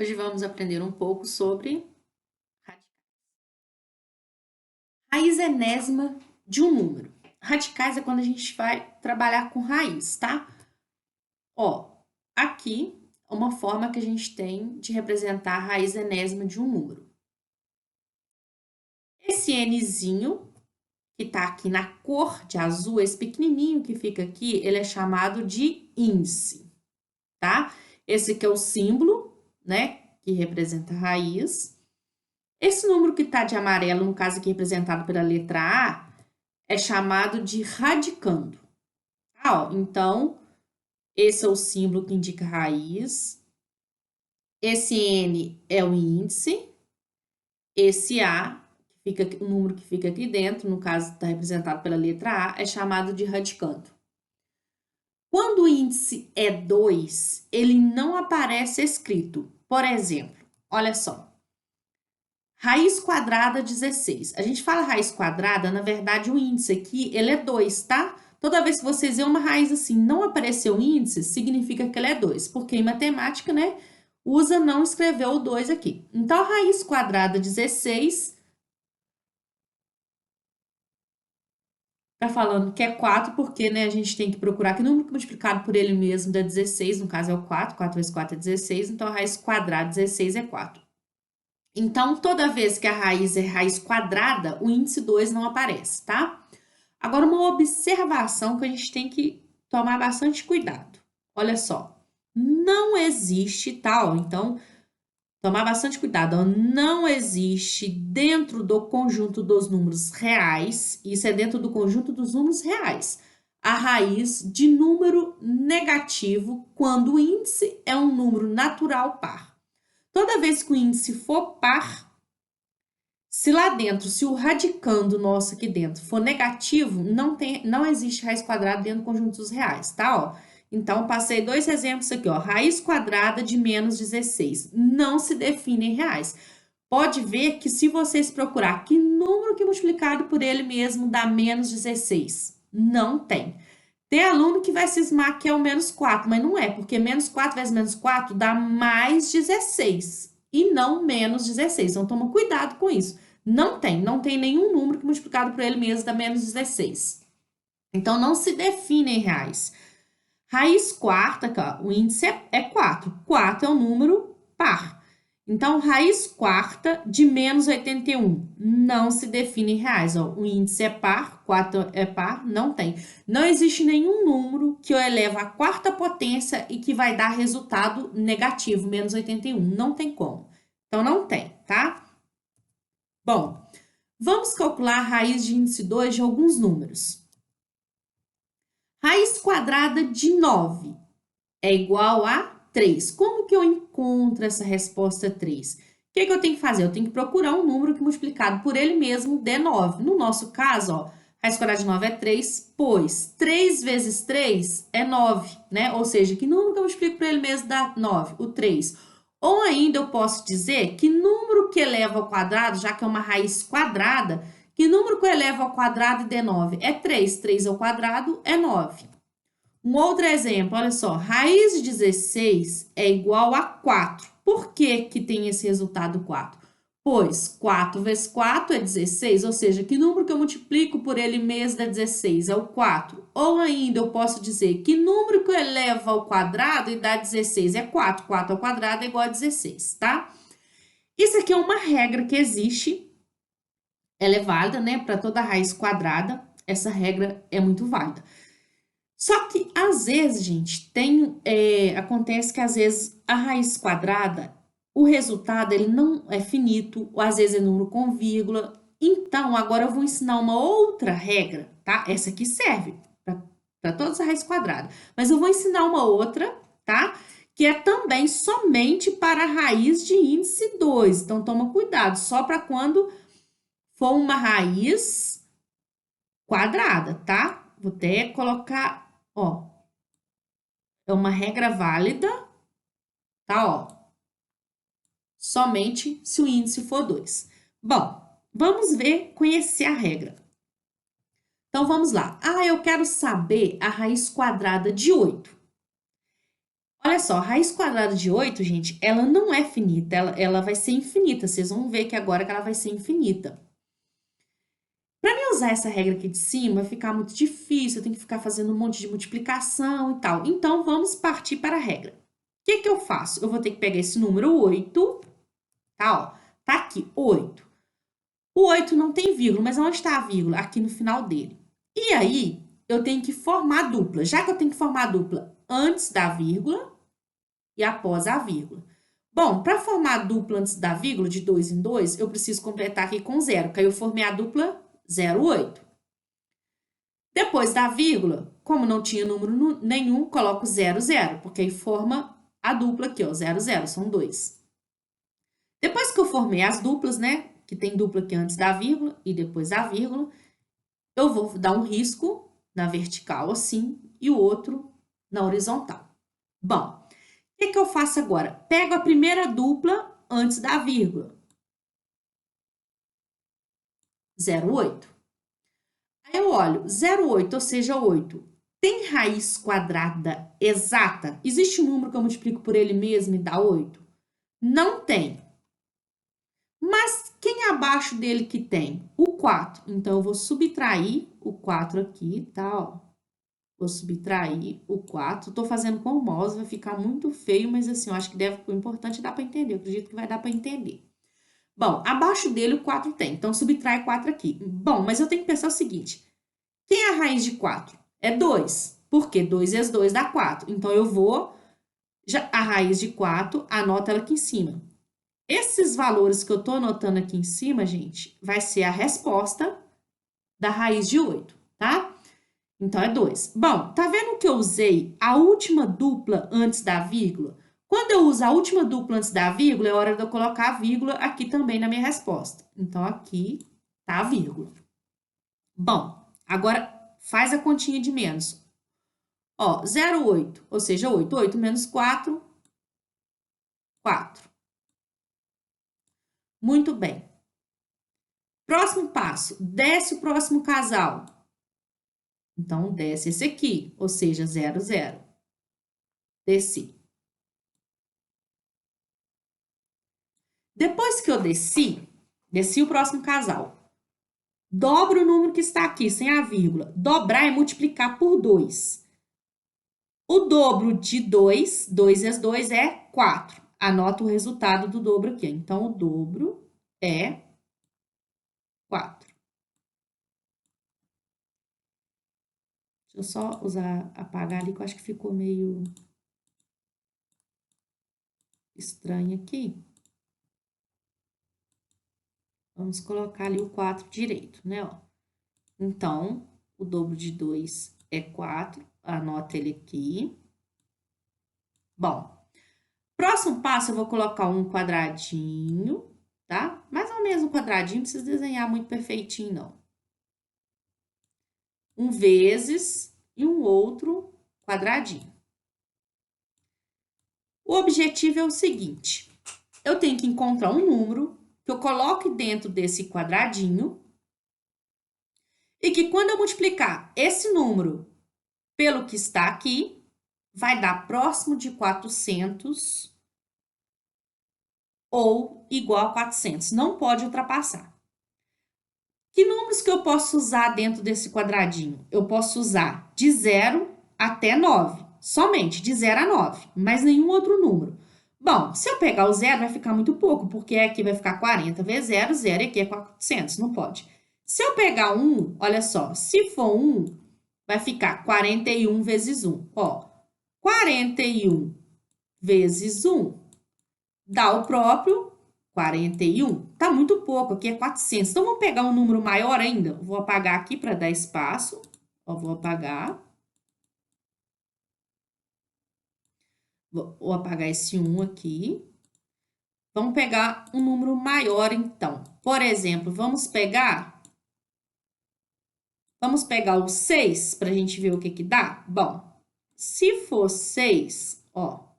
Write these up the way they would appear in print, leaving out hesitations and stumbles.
Hoje vamos aprender um pouco sobre raiz enésima de um número. Radicais é quando a gente vai trabalhar com raiz, tá? Ó, aqui uma forma que a gente tem de representar a raiz enésima de um número. Esse nzinho, que tá aqui na cor de azul, esse pequenininho que fica aqui, ele é chamado de índice, tá? Esse aqui é o símbolo, né, que representa a raiz. Esse número que está de amarelo, no caso aqui representado pela letra A, é chamado de radicando. Ah, ó, então, esse é o símbolo que indica raiz. Esse N é o índice. Esse A, o número que fica aqui dentro, no caso está representado pela letra A, é chamado de radicando. Quando o índice é 2, ele não aparece escrito. Por exemplo, olha só. Raiz quadrada 16. A gente fala raiz quadrada, na verdade o índice aqui, ele é 2, tá? Toda vez que vocês verem uma raiz assim, não apareceu índice, significa que ela é 2, porque em matemática, né, usa não escrever o 2 aqui. Então, a raiz quadrada 16 tá falando que é 4, porque, né, a gente tem que procurar que número multiplicado por ele mesmo dá 16, no caso é o 4, 4 vezes 4 é 16, então a raiz quadrada 16 é 4. Então, toda vez que a raiz é raiz quadrada, o índice 2 não aparece, tá? Agora, uma observação que a gente tem que tomar bastante cuidado. Olha só, não existe tal, então, tomar bastante cuidado, ó, não existe dentro do conjunto dos números reais, isso é dentro do conjunto dos números reais, a raiz de número negativo quando o índice é um número natural par. Toda vez que o índice for par, se lá dentro, se o radicando nosso aqui dentro for negativo, não existe raiz quadrada dentro do conjunto dos reais, tá? Ó, então, passei dois exemplos aqui, ó. Raiz quadrada de menos 16 não se define em reais. Pode ver que se vocês procurar que número que multiplicado por ele mesmo dá menos 16, não tem. Tem aluno que vai cismar que é o menos 4, mas não é, porque menos 4 vezes menos 4 dá mais 16 e não menos 16. Então, toma cuidado com isso. Não tem nenhum número que multiplicado por ele mesmo dá menos 16. Então, não se define em reais. Raiz quarta, ó, o índice é 4. 4 é um número par. Então, raiz quarta de menos 81 não se define em reais. Ó. O índice é par, 4 é par, não tem. Não existe nenhum número que eu elevo à quarta potência e que vai dar resultado negativo, menos 81. Não tem como. Então, não tem, tá? Bom, vamos calcular a raiz de índice 2 de alguns números. Raiz quadrada de 9 é igual a 3. Como que eu encontro essa resposta 3? O que eu tenho que fazer? Eu tenho que procurar um número que multiplicado por ele mesmo dê 9. No nosso caso, ó, raiz quadrada de 9 é 3, pois 3 vezes 3 é 9, né? Ou seja, que número que eu multiplico por ele mesmo dá 9? O 3. Ou ainda eu posso dizer que número que eleva ao quadrado, já que é uma raiz quadrada, que número que eu elevo ao quadrado e dê 9? É 3. 3 ao quadrado é 9. Um outro exemplo, olha só, raiz de 16 é igual a 4. Por que que tem esse resultado 4? Pois 4 vezes 4 é 16, ou seja, que número que eu multiplico por ele mesmo dá 16? É o 4. Ou ainda eu posso dizer que número que eu elevo ao quadrado e dá 16 é 4. 4 ao quadrado é igual a 16, tá? Isso aqui é uma regra que existe, ela é válida, né, para toda raiz quadrada, essa regra é muito válida. Só que, às vezes, gente, acontece que, às vezes, a raiz quadrada, o resultado, ele não é finito, ou às vezes é número com vírgula. Então, agora eu vou ensinar uma outra regra, tá? Essa aqui serve para todas as raízes quadradas. Mas eu vou ensinar uma outra, tá? Que é também somente para a raiz de índice 2. Então, toma cuidado, só para quando for uma raiz quadrada, tá? Vou até colocar, ó, é uma regra válida, tá? Ó, somente se o índice for 2. Bom, vamos ver, conhecer a regra. Então, vamos lá. Ah, eu quero saber a raiz quadrada de 8. Olha só, a raiz quadrada de 8, gente, ela não é finita, ela vai ser infinita. Vocês vão ver que agora que ela vai ser infinita. Para mim usar essa regra aqui de cima, vai ficar muito difícil, eu tenho que ficar fazendo um monte de multiplicação e tal. Então, vamos partir para a regra. O que que eu faço? Eu vou ter que pegar esse número 8, tá? Ó, tá aqui, 8. O 8 não tem vírgula, mas onde está a vírgula? Aqui no final dele. E aí, eu tenho que formar dupla. Já que eu tenho que formar dupla antes da vírgula e após a vírgula. Bom, para formar a dupla antes da vírgula, de 2 em 2, eu preciso completar aqui com 0, que aí eu formei a dupla 0, 8. Depois da vírgula, como não tinha número nenhum, coloco 0, 0, porque aí forma a dupla aqui, ó, 0, 0, são 2. Depois que eu formei as duplas, né, que tem dupla aqui antes da vírgula e depois da vírgula, eu vou dar um risco na vertical assim e o outro na horizontal. Bom, o que eu faço agora? Pego a primeira dupla antes da vírgula. 0,8. Aí eu olho, 0,8, ou seja, 8. Tem raiz quadrada exata? Existe um número que eu multiplico por ele mesmo e dá 8? Não tem. Mas quem é abaixo dele que tem? O 4. Então, eu vou subtrair o 4 aqui, tá? Ó. Vou subtrair o 4. Tô fazendo com o mouse, vai ficar muito feio, mas assim, eu acho que o importante é dar para entender. Eu acredito que vai dar para entender. Bom, abaixo dele o 4 tem, então subtrai 4 aqui. Bom, mas eu tenho que pensar o seguinte: quem é a raiz de 4? É 2. Porque 2 vezes 2 dá 4. Então, eu vou, a raiz de 4, anota ela aqui em cima. Esses valores que eu tô anotando aqui em cima, gente, vai ser a resposta da raiz de 8, tá? Então, é 2. Bom, tá vendo que eu usei a última dupla antes da vírgula? Quando eu uso a última dupla antes da vírgula, é hora de eu colocar a vírgula aqui também na minha resposta. Então, aqui tá a vírgula. Bom, agora faz a continha de menos. Ó, 0,8, ou seja, 8. 8 menos 4, 4. Muito bem. Próximo passo, desce o próximo casal. Então, desce esse aqui, ou seja, 0, 0. Desci. Depois que eu desci o próximo casal. Dobro o número que está aqui, sem a vírgula. Dobrar é multiplicar por 2. O dobro de 2, 2 vezes 2 é 4. Anota o resultado do dobro aqui. Então, o dobro é 4. Deixa eu só apagar ali, que eu acho que ficou meio estranho aqui. Vamos colocar ali o 4 direito, né? Ó. Então, o dobro de 2 é 4. Anota ele aqui. Bom, próximo passo eu vou colocar um quadradinho, tá? Mais ou menos um quadradinho, não precisa desenhar muito perfeitinho, não. Um vezes e um outro quadradinho. O objetivo é o seguinte: eu tenho que encontrar um número que eu coloque dentro desse quadradinho e que quando eu multiplicar esse número pelo que está aqui, vai dar próximo de 400 ou igual a 400. Não pode ultrapassar. Que números que eu posso usar dentro desse quadradinho? Eu posso usar de 0 até 9. Somente de 0 a 9, mas nenhum outro número. Bom, se eu pegar o 0, vai ficar muito pouco, porque aqui vai ficar 40 vezes 0, 0 e aqui é 400, não pode. Se eu pegar 1, olha só, se for 1, vai ficar 41 vezes 1. Ó, 41 vezes 1 dá o próprio 41. Tá muito pouco, aqui é 400. Então, vamos pegar um número maior ainda? Vou apagar aqui para dar espaço. Ó, vou apagar. Vou apagar esse 1 aqui. Vamos pegar um número maior, então. Por exemplo, vamos pegar o 6 para a gente ver o que que dá? Bom, se for 6, ó.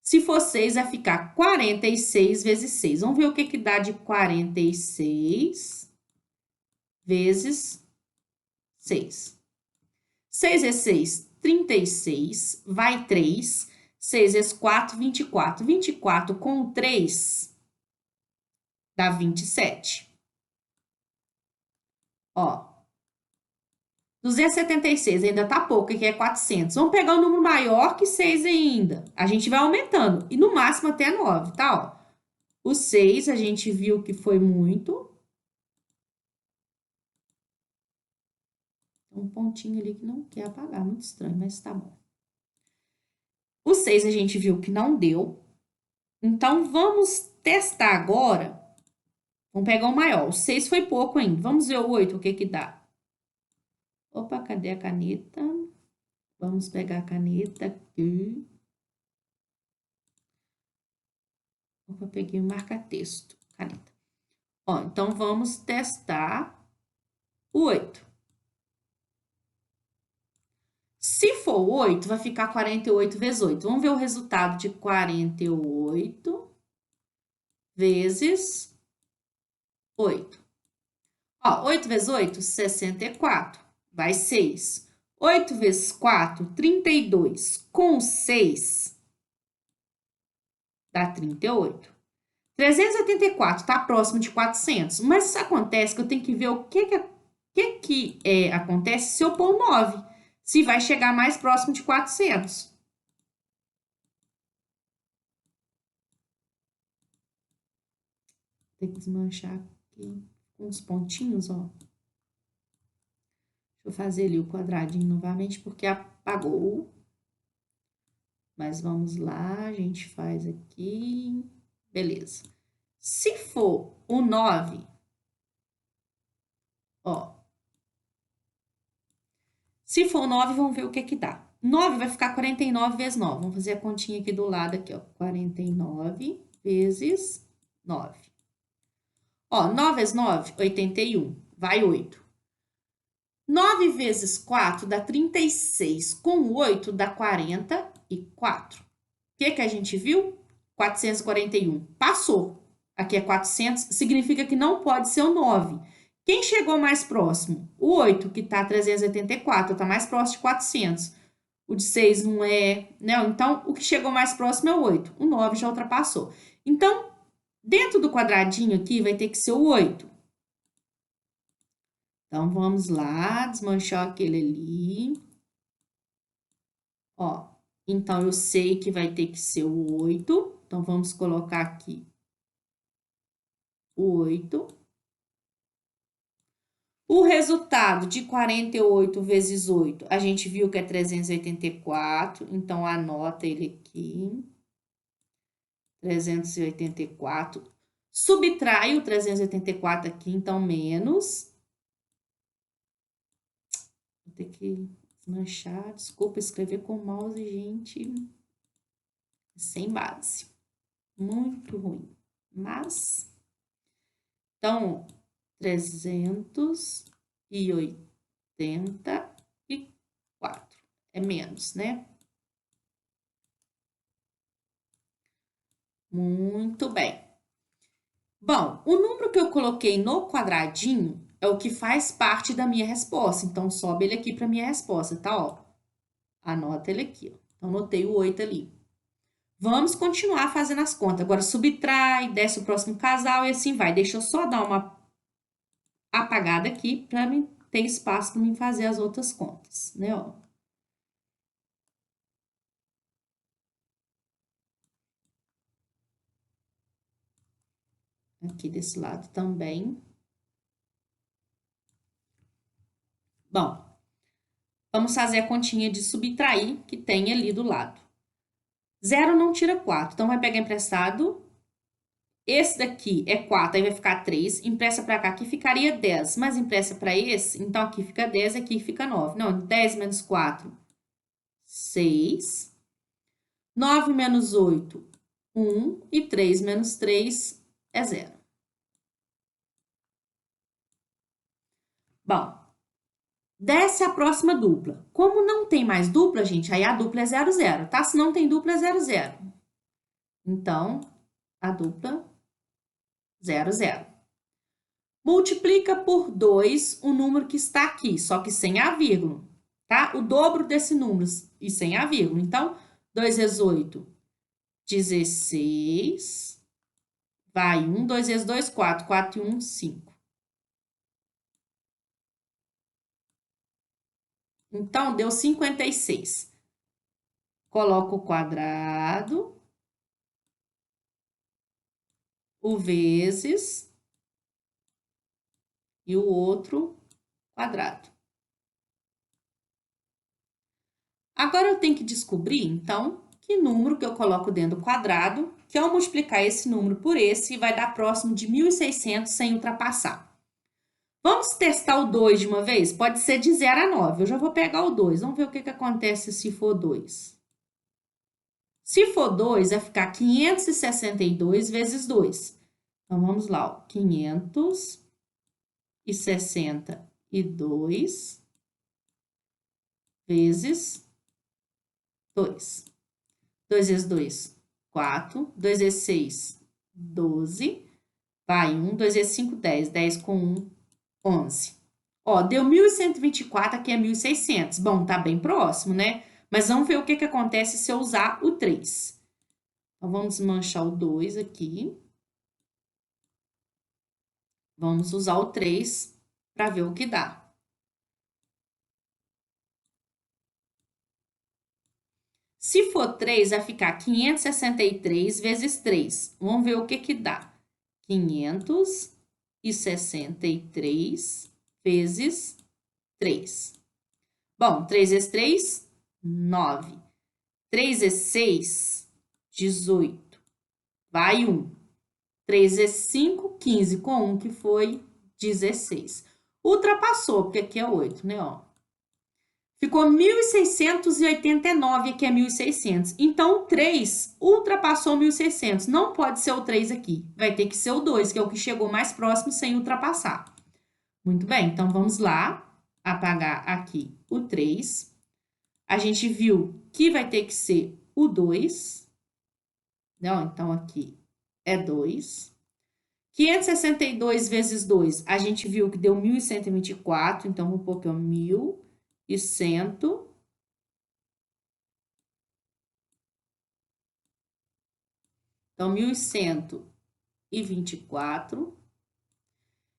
Se for 6, vai ficar 46 vezes 6. Vamos ver o que que dá de 46 vezes 6. 6 vezes 6, 36, vai 3, 6 vezes 4, 24. 24 com 3 dá 27. Ó, 276 ainda tá pouco, aqui é 400. Vamos pegar um número maior que 6 ainda. A gente vai aumentando, e no máximo até 9, tá? Ó, o 6 a gente viu que foi muito. Um pontinho ali que não quer apagar, muito estranho, mas tá bom. O 6 a gente viu que não deu. Então, vamos testar agora. Vamos pegar o maior. O 6 foi pouco ainda. Vamos ver o 8, o que que dá. Opa, cadê a caneta? Vamos pegar a caneta aqui. Opa, peguei o marca-texto. Caneta. Ó, então, vamos testar o 8. Se for 8, vai ficar 48 vezes 8. Vamos ver o resultado de 48 vezes 8. Ó, 8 vezes 8, 64. Vai 6. 8 vezes 4, 32. Com 6, dá 38. 384 está próximo de 400. Mas isso acontece que eu tenho que ver o que acontece se eu pôr 9. Se vai chegar mais próximo de 400. Tem que desmanchar aqui com uns pontinhos, ó. Deixa eu fazer ali o quadradinho novamente, porque apagou. Mas vamos lá, a gente faz aqui. Beleza. Se for o 9, ó. Se for o 9, vamos ver o que que dá. 9 vai ficar 49 vezes 9. Vamos fazer a continha aqui do lado, aqui, ó. 49 vezes 9. Ó, 9 vezes 9, 81. Vai 8. 9 vezes 4 dá 36. Com 8 dá 44. O que que a gente viu? 441. Passou. Aqui é 400, significa que não pode ser o 9. Quem chegou mais próximo? O 8, que está 384, está mais próximo de 400. O de 6 não é, né? Então, o que chegou mais próximo é o 8. O 9 já ultrapassou. Então, dentro do quadradinho aqui, vai ter que ser o 8. Então, vamos lá, desmanchar aquele ali. Ó, então, eu sei que vai ter que ser o 8. Então, vamos colocar aqui o 8. O resultado de 48 vezes 8, a gente viu que é 384, então anota ele aqui. 384. Subtrai o 384 aqui, então menos. Vou ter que desmanchar, desculpa, escrever com o mouse, gente. Sem base. Muito ruim. Mas, então, 384. É menos, né? Muito bem. Bom, o número que eu coloquei no quadradinho é o que faz parte da minha resposta. Então, sobe ele aqui para minha resposta, tá? Ó, anota ele aqui, ó. Então, anotei o 8 ali. Vamos continuar fazendo as contas. Agora, subtrai, desce o próximo casal e assim vai. Deixa eu só dar uma apagada aqui para ter espaço para mim fazer as outras contas, né? Ó. Aqui desse lado também. Bom, vamos fazer a continha de subtrair que tem ali do lado. 0 não tira 4, então vai pegar emprestado. Esse daqui é 4, aí vai ficar 3. Empresta para cá, aqui ficaria 10. Mas empresta para esse, então aqui fica 10, aqui fica 9. Não, 10 menos 4, 6. 9 menos 8, 1. E 3 menos 3 é 0. Bom, desce a próxima dupla. Como não tem mais dupla, gente, aí a dupla é 0, 0, tá? Se não tem dupla, é 0, 0. Então, a dupla 0, 0. Multiplica por 2 o número que está aqui, só que sem a vírgula. tá? O dobro desse número e sem a vírgula. Então, 2 vezes 8, 16. Vai 1, 2 vezes 2, 4. 4 e 1, 5. Então, deu 56. Coloco o quadrado, o vezes e o outro quadrado. Agora eu tenho que descobrir, então, que número que eu coloco dentro do quadrado, que ao multiplicar esse número por esse, vai dar próximo de 1.600 sem ultrapassar. Vamos testar o 2 de uma vez? Pode ser de 0 a 9. Eu já vou pegar o 2. Vamos ver o que acontece se for 2. Se for 2, vai ficar 562 vezes 2. Então, vamos lá, ó. 562 vezes 2. 2 vezes 2, 4. 2 vezes 6, 12. Vai 1. 2 vezes 5, 10. 10 com 1, 11. Ó, deu 1.124, aqui é 1.600. Bom, tá bem próximo, né? Mas vamos ver o que acontece se eu usar o 3. Então, vamos manchar o 2 aqui. Vamos usar o 3 para ver o que dá. Se for 3, vai ficar 563 vezes 3. Vamos ver o que dá. 563 vezes 3. Bom, 3 vezes 3, 9. 3 vezes 6, 18. Vai 1. 3 vezes 5, 15. Com 1, que foi 16. Ultrapassou, porque aqui é 8, né? Ó. Ficou 1.689, aqui é 1.600. Então, o 3 ultrapassou 1.600. Não pode ser o 3 aqui. Vai ter que ser o 2, que é o que chegou mais próximo sem ultrapassar. Muito bem, então vamos lá. Apagar aqui o 3. A gente viu que vai ter que ser o 2. Não, então, aqui é 2. 562 vezes 2, a gente viu que deu 1.124. Então, vou pôr aqui, ó, 1.100. Então, 1.124.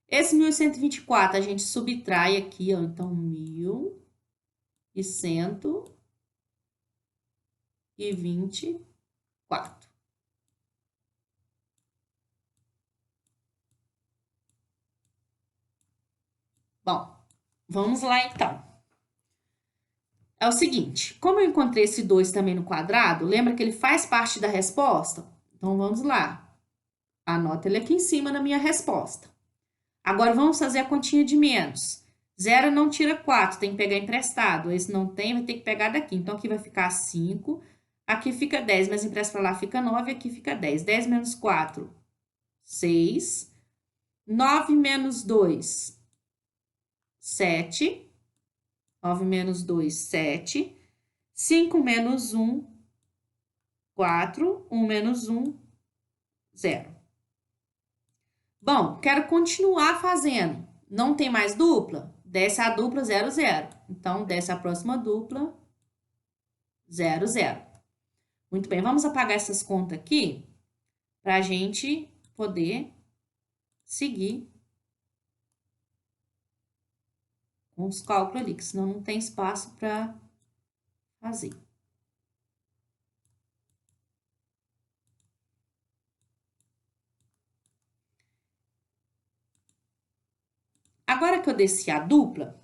Esse 1.124 a gente subtrai aqui, ó. Então, 1.124. Bom, vamos lá então. É o seguinte, como eu encontrei esse 2 também no quadrado, lembra que ele faz parte da resposta? Então, vamos lá. Anota ele aqui em cima na minha resposta. Agora, vamos fazer a continha de menos. 0 não tira 4, tem que pegar emprestado. Esse não tem, vai ter que pegar daqui. Então, aqui vai ficar 5, aqui fica 10, mas empresta para lá fica 9, aqui fica 10. 10 menos 4, 6. 9 menos 2, 7. 9 menos 2, 7. 5 menos 1, 4. 1 menos 1, 0. Bom, quero continuar fazendo. Não tem mais dupla? Desce a dupla 0, 0. Então, desce a próxima dupla 0, 0. Muito bem, vamos apagar essas contas aqui para a gente poder seguir com os cálculos ali, que senão não tem espaço para fazer. Agora que eu desci a dupla,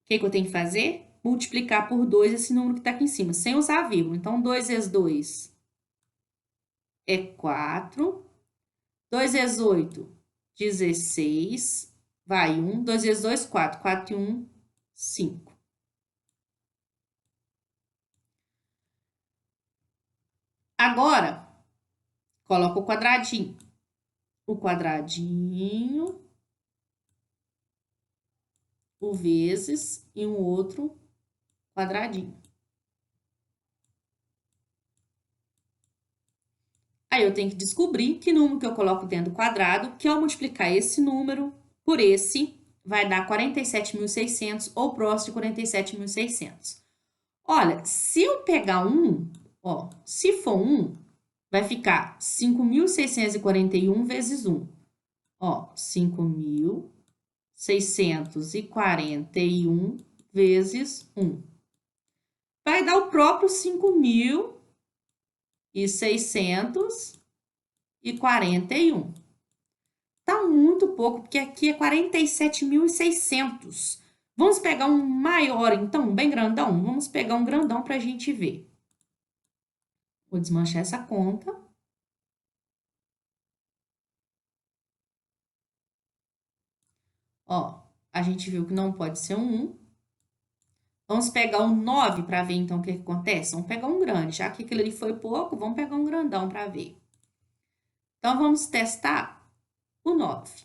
o que eu tenho que fazer? Multiplicar por 2 esse número que está aqui em cima, sem usar a vírgula. Então, 2 vezes 2 é 4. 2 vezes 8, 16. Vai 1. 2 vezes 2, 4. 4 e 1, 5. Agora, coloca o quadradinho. O quadradinho, o vezes e um outro quadradinho. Aí eu tenho que descobrir que número que eu coloco dentro do quadrado, que ao multiplicar esse número por esse, vai dar 47.600 ou próximo de 47.600. Olha, se eu pegar 1, ó, se for 1, vai ficar 5.641 vezes 1. Ó, 5.641 vezes 1. Vai dar o próprio 5.641. Tá muito pouco, porque aqui é 47.600. Vamos pegar um maior, então, bem grandão? Vamos pegar um grandão para a gente ver. Vou desmanchar essa conta. Ó, a gente viu que não pode ser um 1. Vamos pegar um 9 para ver, então, o que acontece. Vamos pegar um grande. Já que aquele ali foi pouco, vamos pegar um grandão para ver. Então, vamos testar o 9.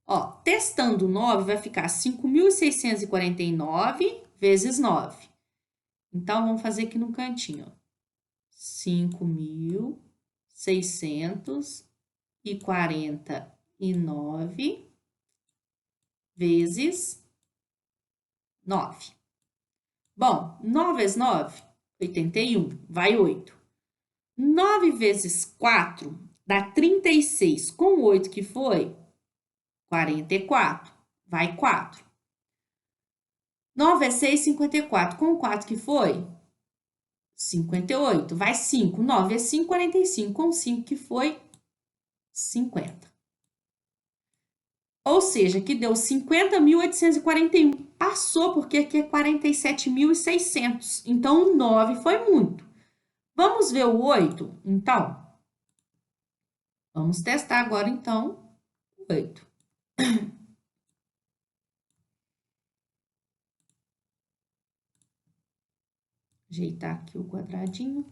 Ó, testando o 9, vai ficar 5.649 vezes 9. Então, vamos fazer aqui no cantinho, ó. 5.649 vezes 9. Bom, 9 vezes 9, 81, vai 8. 9 vezes 4 dá 36. Com 8 que foi, 44, vai 4. 9 vezes 6, 54. Com 4 que foi, 58, vai 5. 9 vezes 5, 45. Com 5 que foi, 50. Ou seja, que deu 50.841. Passou, porque aqui é 47.600. Então, o 9 foi muito. Vamos ver o 8, então? Vamos testar agora, então, o 8. Ajeitar aqui o quadradinho.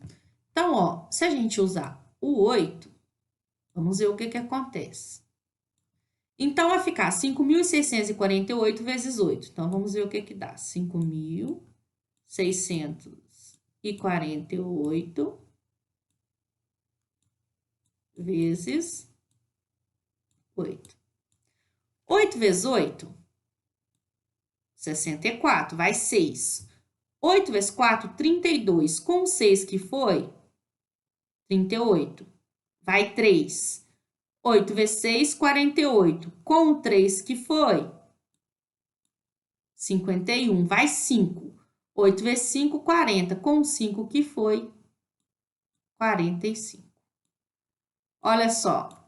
Então, ó, se a gente usar o 8, vamos ver o que acontece. Então, vai ficar 5.648 vezes 8. Então, vamos ver o que dá. 5.648 vezes 8. 8 vezes 8, 64, vai 6. 8 vezes 4, 32. Com 6 que foi, 38. Vai 3. 8 vezes 6, 48. Com o 3 que foi, 51. Vai 5. 8 vezes 5, 40. Com o 5 que foi, 45. Olha só.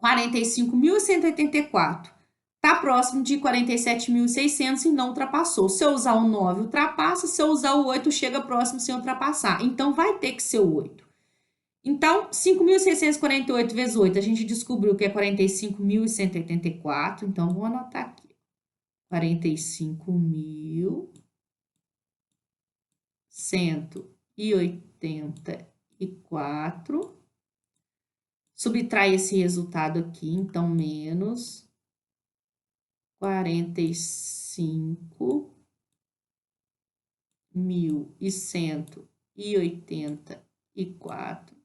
45.184. Está próximo de 47.600 e não ultrapassou. Se eu usar o 9, ultrapassa. Se eu usar o 8, chega próximo sem ultrapassar. Então, vai ter que ser o 8. Então, 5.648 vezes 8, a gente descobriu que é 45.184. Então, vou anotar aqui. 45.184. Subtrai esse resultado aqui, então, menos 45.184.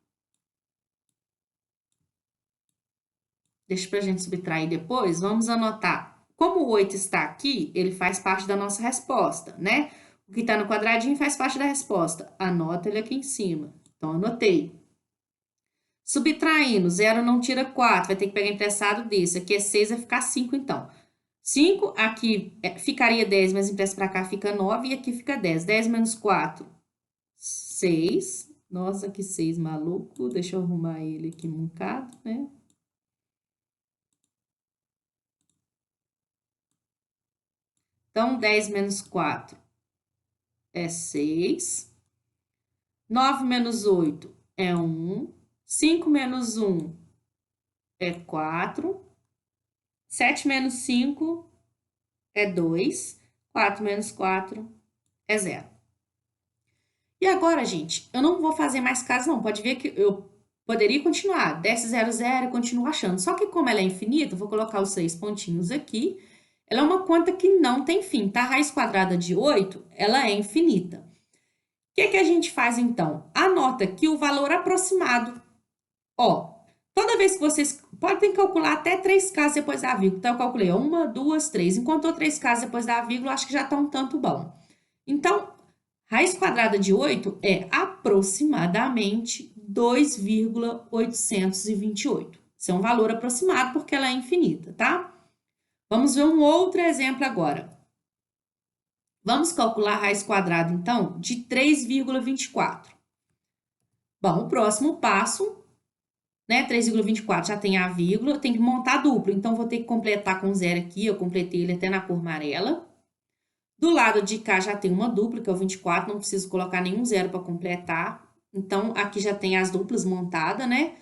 Deixa pra gente subtrair depois. Vamos anotar. Como o 8 está aqui, ele faz parte da nossa resposta, né? O que está no quadradinho faz parte da resposta. Anota ele aqui em cima. Então, anotei. Subtraindo, 0 não tira 4, vai ter que pegar emprestado desse. Aqui é 6, vai ficar 5, então. 5, aqui ficaria 10, mas empresta para cá fica 9, e aqui fica 10. 10 menos 4, 6. Nossa, que 6 maluco. Deixa eu arrumar ele aqui mancado, né? Então, 10 menos 4 é 6. 9 menos 8 é 1. 5 menos 1 é 4. 7 menos 5 é 2. 4 menos 4 é 0. E agora, gente, eu não vou fazer mais caso, não. Pode ver que eu poderia continuar. Desce 0, 0 e continuo achando. Só que como ela é infinita, eu vou colocar os 6 pontinhos aqui. Ela é uma conta que não tem fim, tá? A raiz quadrada de 8, ela é infinita. O que a gente faz, então? Anota aqui o valor aproximado. Ó, Toda vez que vocês podem calcular até 3 casas depois da vírgula. Então, eu calculei 1, 2, 3. Encontrou 3 casas depois da vírgula, acho que já está um tanto bom. Então, raiz quadrada de 8 é aproximadamente 2,828. Isso é um valor aproximado porque ela é infinita, tá? Vamos ver um outro exemplo agora. Vamos calcular a raiz quadrada, então, de 3,24. Bom, o próximo passo, né? 3,24 já tem a vírgula, tem que montar duplo. Então, vou ter que completar com zero aqui. Eu completei ele até na cor amarela. Do lado de cá já tem uma dupla, que é o 24, não preciso colocar nenhum zero para completar. Então, aqui já tem as duplas montadas, né?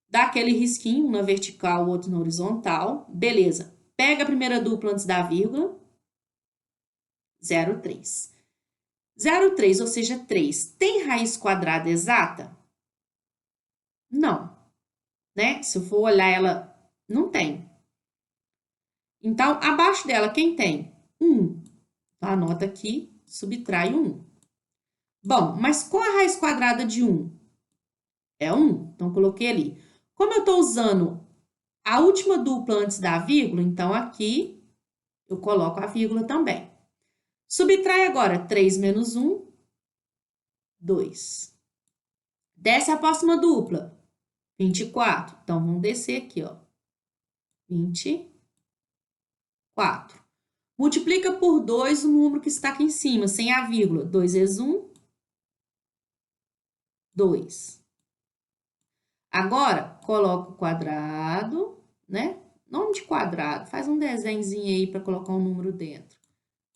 Dá aquele risquinho, um na vertical, o outro na horizontal. Beleza. Pega a primeira dupla antes da vírgula. 0,3. 0,3, ou seja, 3. Tem raiz quadrada exata? Não, né? Se eu for olhar ela, não tem. Então, abaixo dela, quem tem? 1. Então, anota aqui, subtrai 1. Bom, mas qual a raiz quadrada de 1? É 1. Então, coloquei ali. Como eu estou usando a última dupla antes da vírgula, então aqui eu coloco a vírgula também. Subtrai agora 3 menos 1, 2. Desce a próxima dupla, 24. Então, vamos descer aqui, ó. 24. Multiplica por 2 o número que está aqui em cima, sem a vírgula. 2 vezes 1, 2. Agora, coloca o quadrado, né? Nome de quadrado. Faz um desenhozinho aí para colocar um número dentro.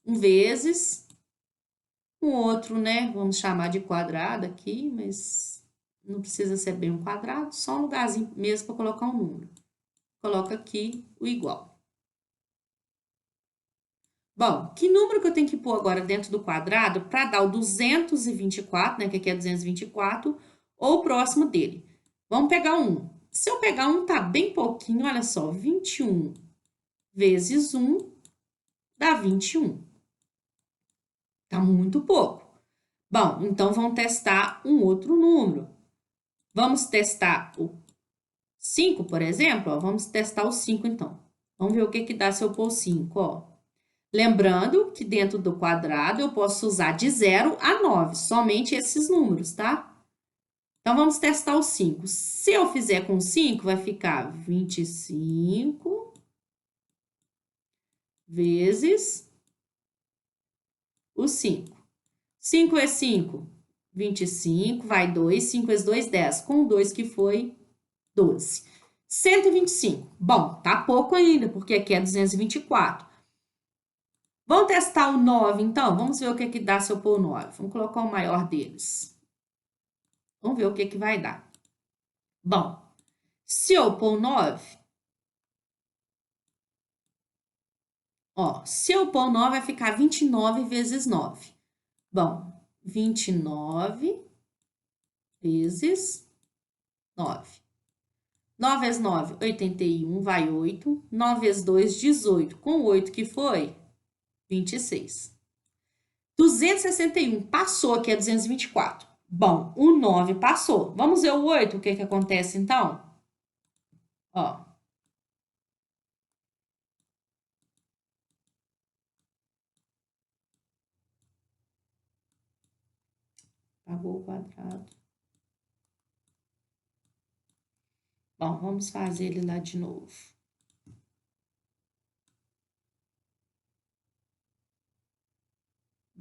1 vezes um outro, né? Vamos chamar de quadrado aqui, mas não precisa ser bem um quadrado, só um lugarzinho mesmo para colocar um número. Coloca aqui o igual. Bom, que número que eu tenho que pôr agora dentro do quadrado para dar o 224, né? Que aqui é 224, ou próximo dele? Vamos pegar um. Se eu pegar um, tá bem pouquinho, olha só, 21 vezes 1 dá 21. Tá muito pouco. Bom, então vamos testar um outro número. Vamos testar o 5, por exemplo? Ó, vamos testar o 5, então. Vamos ver o que dá se eu pôr 5, ó. Lembrando que dentro do quadrado eu posso usar de 0 a 9, somente esses números, tá? Então, vamos testar o 5. Se eu fizer com 5, vai ficar 25 vezes o 5. 5 vezes 5, 25, vai 2, 5 vezes 2, 10. Com o 2 que foi 12. 125. Bom, tá pouco ainda, porque aqui é 224. Vamos testar o 9, então? Vamos ver o que dá se eu pôr o 9. Vamos colocar o maior deles. Vamos ver o que vai dar. Bom, se eu pôr o 9, ó, se eu pôr o 9, vai ficar 29 vezes 9. Bom, 29 vezes 9. 9 vezes 9, 81, vai 8. 9 vezes 2, 18. Com 8 que foi? 26. 261 passou, aqui é 224. Bom, o 9 passou. Vamos ver o 8, o que acontece então? Ó. Apagou o quadrado. Bom, vamos fazer ele lá de novo.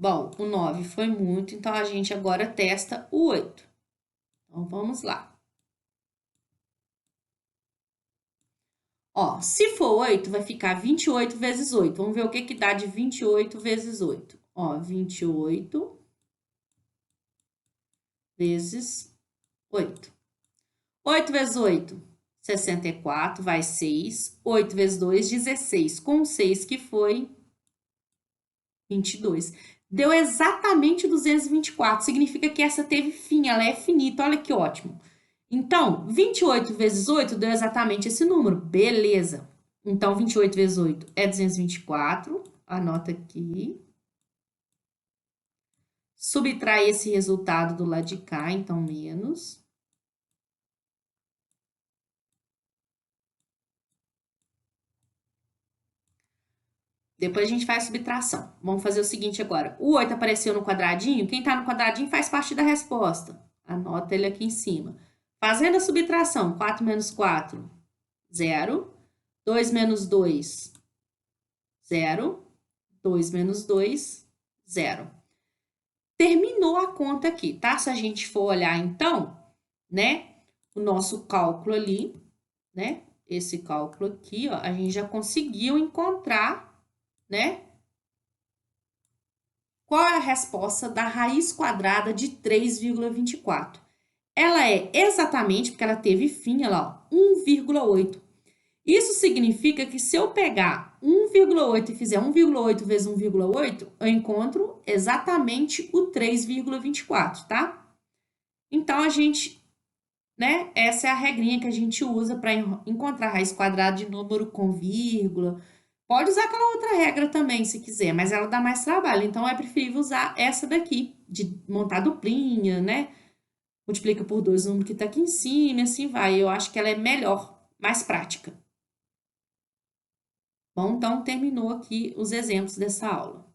Bom, o 9 foi muito, então a gente agora testa o 8. Então, vamos lá. Ó, se for 8, vai ficar 28 vezes 8. Vamos ver o que dá de 28 vezes 8. Ó, 28 vezes 8. 8 vezes 8, 64, vai 6. 8 vezes 2, 16. Com 6 que foi 22. Deu exatamente 224. Significa que essa teve fim, ela é finita. Olha que ótimo. Então, 28 vezes 8 deu exatamente esse número. Beleza. Então, 28 vezes 8 é 224. Anota aqui. Subtrai esse resultado do lado de cá, então menos. Depois a gente faz subtração. Vamos fazer o seguinte agora. O 8 apareceu no quadradinho. Quem está no quadradinho faz parte da resposta. Anota ele aqui em cima. Fazendo a subtração. 4 menos 4, 0. 2 menos 2, 0. 2 menos 2, 0. Terminou a conta aqui, tá? Se a gente for olhar, então, né? O nosso cálculo ali, né? Esse cálculo aqui, ó, a gente já conseguiu encontrar, né? Qual é a resposta da raiz quadrada de 3,24? Ela é exatamente, porque ela teve fim, olha lá, 1,8. Isso significa que se eu pegar 1,8 e fizer 1,8 vezes 1,8, eu encontro exatamente o 3,24, tá? Então, a gente, né, essa é a regrinha que a gente usa para encontrar raiz quadrada de número com vírgula. Pode usar aquela outra regra também, se quiser, mas ela dá mais trabalho. Então, é preferível usar essa daqui, de montar duplinha, né? Multiplica por 2 o número que está aqui em cima e assim vai. Eu acho que ela é melhor, mais prática. Bom, então terminou aqui os exemplos dessa aula.